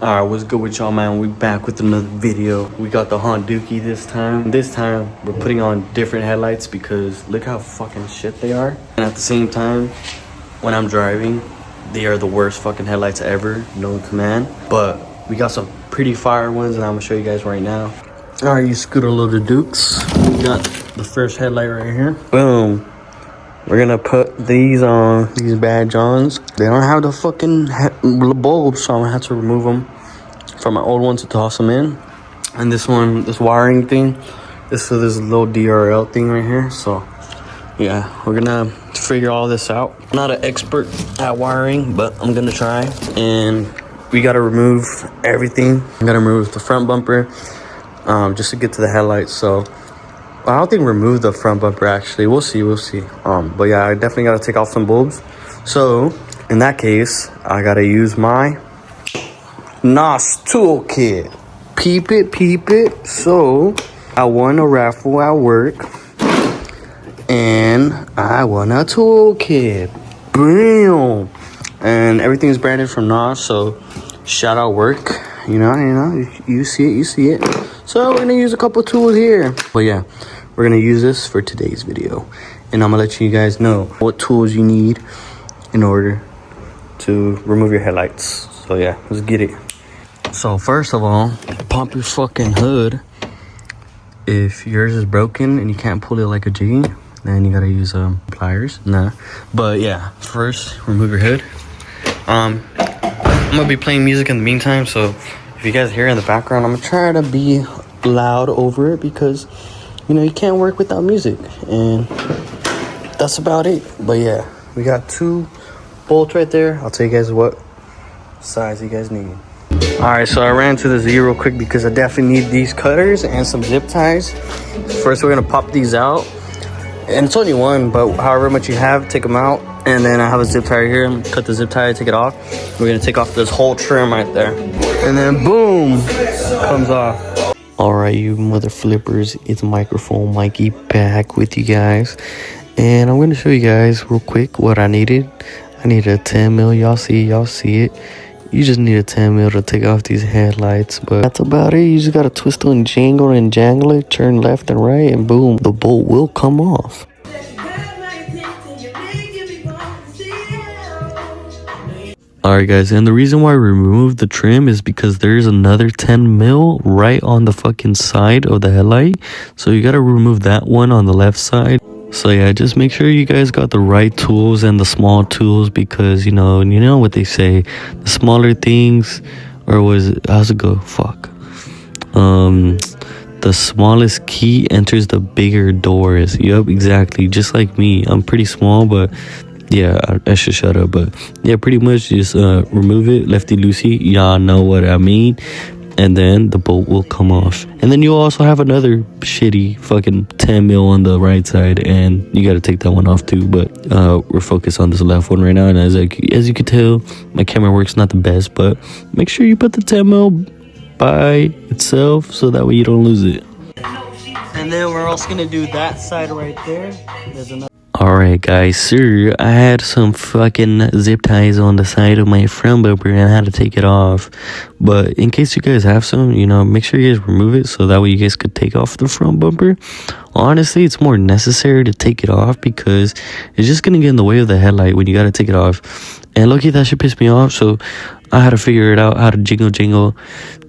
Alright, what's good with y'all, man? We back with another video. We got the Honduki this time. This time, we're putting on different headlights because look how fucking shit they are. And at the same time, when I'm driving, they are the worst fucking headlights ever, known to man. But we got some pretty fire ones and I'm gonna show you guys right now. Alright, you scooter loaded dukes. We got the first headlight right here. Boom. We're gonna put these on, these bad Johns. They don't have the fucking bulbs, so I'm gonna have to remove them from my old one to toss them in. And this one, this wiring thing, this is this little DRL thing right here. So yeah, we're gonna figure all this out. I'm not an expert at wiring, but I'm gonna try. And we gotta remove everything. I'm gonna remove the front bumper just to get to the headlights. So I don't think remove the front bumper actually. We'll see. But yeah, I definitely gotta take off some bulbs. So in that case, I gotta use my NOS toolkit. Peep it. So I won a raffle at work and I won a toolkit. Bam! And everything's branded from NOS, so shout out work. You know, you see it. So we're gonna use a couple tools here. But yeah, we're gonna use this for today's video. And I'm gonna let you guys know what tools you need in order to remove your headlights. So yeah, let's get it. So first of all, pump your fucking hood. If yours is broken and you can't pull it like a G, then you gotta use pliers. But yeah, first remove your hood. I'm gonna be playing music in the meantime, so if you guys hear in the background, I'm gonna try to be loud over it because you know you can't work without music, and that's about it. But yeah, we got 2 bolts right there. I'll tell you guys what size you guys need. Alright, so I ran to the Z real quick because I definitely need these cutters and some zip ties. First, we're gonna pop these out, and it's only one, but however much you have, take them out. And then I have a zip tie here. I'm gonna cut the zip tie, take it off. We're gonna take off this whole trim right there, and then boom, comes off. Alright, you mother flippers, it's Microphone Mikey back with you guys, and I'm gonna show you guys real quick what I needed. I needed a 10 mil. Y'all see it. You just need a 10 mil to take off these headlights, but that's about it. You just gotta twist and jangle it, turn left and right, and boom, the bolt will come off. Alright guys, and the reason why we removed the trim is because there's another 10 mil right on the fucking side of the headlight. So you gotta remove that one on the left side. So yeah, just make sure you guys got the right tools and the small tools, because you know what they say, the smaller things, or how's it go? The smallest key enters the bigger doors. Yup, exactly. Just like me. I'm pretty small, but yeah, I should shut up. But yeah, pretty much just remove it, lefty loosey. Y'all know what I mean. And then the bolt will come off. And then you'll also have another shitty fucking 10 mil on the right side, and you got to take that one off too. But we're focused on this left one right now. And as you can tell, my camera work's not the best, but make sure you put the 10 mil by itself so that way you don't lose it. And then we're also gonna do that side right there. There's another. Alright guys, so I had some fucking zip ties on the side of my front bumper and I had to take it off. But in case you guys have some, make sure you guys remove it so that way you guys could take off the front bumper. Honestly, it's more necessary to take it off because it's just gonna get in the way of the headlight when you gotta take it off. And low-key, that shit pissed me off, so I had to figure it out how to jingle,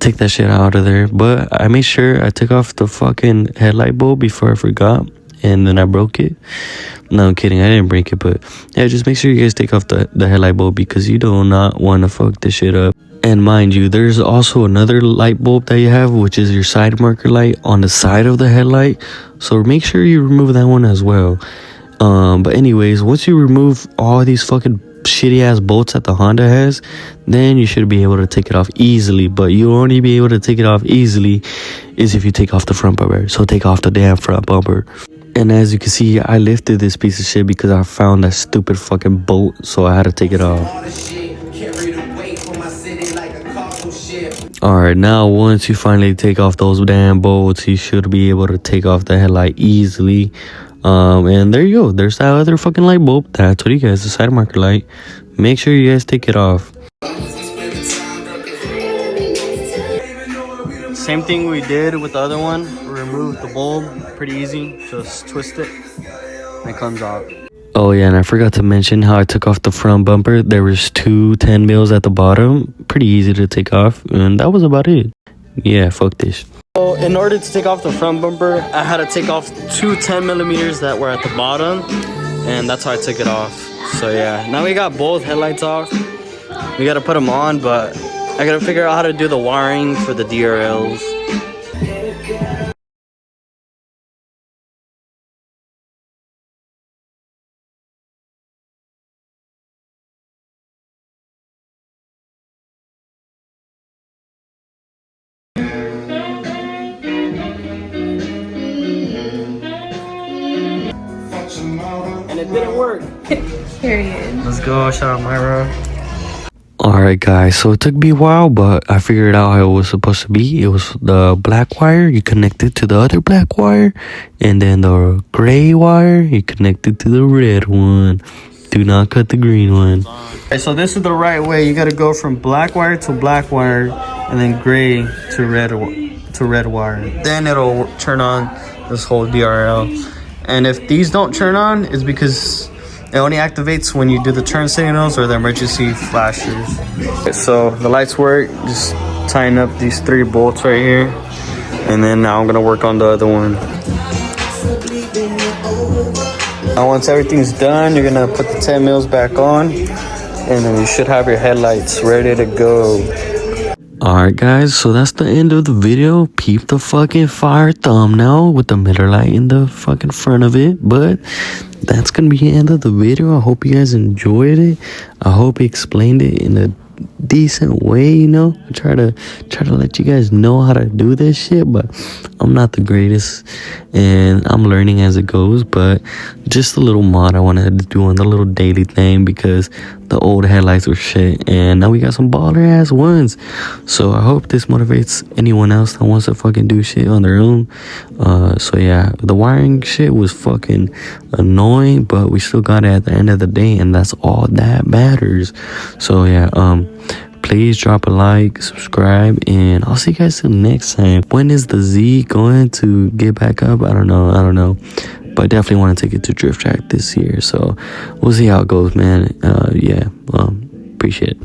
take that shit out of there. But I made sure I took off the fucking headlight bulb before I forgot. And then I broke it. No, I'm kidding. I didn't break it, but yeah, just make sure you guys take off the headlight bulb because you do not want to fuck this shit up. And mind you, there's also another light bulb that you have, which is your side marker light on the side of the headlight. So make sure you remove that one as well. But anyways, once you remove all these fucking shitty ass bolts that the Honda has, then you should be able to take it off easily. But you'll only be able to take it off easily is if you take off the front bumper. So take off the damn front bumper. And as you can see, I lifted this piece of shit because I found that stupid fucking bolt, so I had to take it off. Alright, now once you finally take off those damn bolts, you should be able to take off the headlight easily. And there you go. There's that other fucking light bulb. That's what you guys, the side marker light. Make sure you guys take it off. same thing we did with the other one. Remove the bulb, pretty easy. Just twist it and it comes off. Oh yeah, and I forgot to mention how I took off the front bumper. There was two 10 mils at the bottom, pretty easy to take off, and that was about it. Yeah, fuck this. So in order to take off the front bumper, I had to take off two 10 millimeters that were at the bottom, and that's how I took it off. So yeah, now we got both headlights off. We gotta put them on, but I gotta figure out how to do the wiring for the DRLs. And it didn't work. Period. Let's go, shout out Myra. Alright guys, so it took me a while, but I figured out how it was supposed to be. It was the black wire, you connect it to the other black wire, and then the gray wire, you connect it to the red one. Do not cut the green one. Okay, so this is the right way. You gotta go from black wire to black wire, and then gray to red wire. Then it'll turn on this whole DRL. And if these don't turn on, it's because it only activates when you do the turn signals or the emergency flashes. Okay, so the lights work, just tying up these 3 bolts right here. And then now I'm gonna work on the other one. Now once everything's done, you're gonna put the 10 mils back on, and then you should have your headlights ready to go. Alright guys, so that's the end of the video. Peep the fucking fire thumbnail with the Miller light in the fucking front of it. But that's gonna be the end of the video. I hope you guys enjoyed it. I hope he explained it in a decent way, you know. I try to let you guys know how to do this shit, but I'm not the greatest and I'm learning as it goes. But just a little mod I wanted to do on the little daily thing, because the old headlights were shit and now we got some baller ass ones. So I hope this motivates anyone else that wants to fucking do shit on their own. So yeah, the wiring shit was fucking annoying, but we still got it at the end of the day, and that's all that matters. So yeah, please drop a like, subscribe, and I'll see you guys till next time. When is the Z going to get back up? I don't know, but I definitely want to take it to drift track this year, so we'll see how it goes, man. Yeah, appreciate it.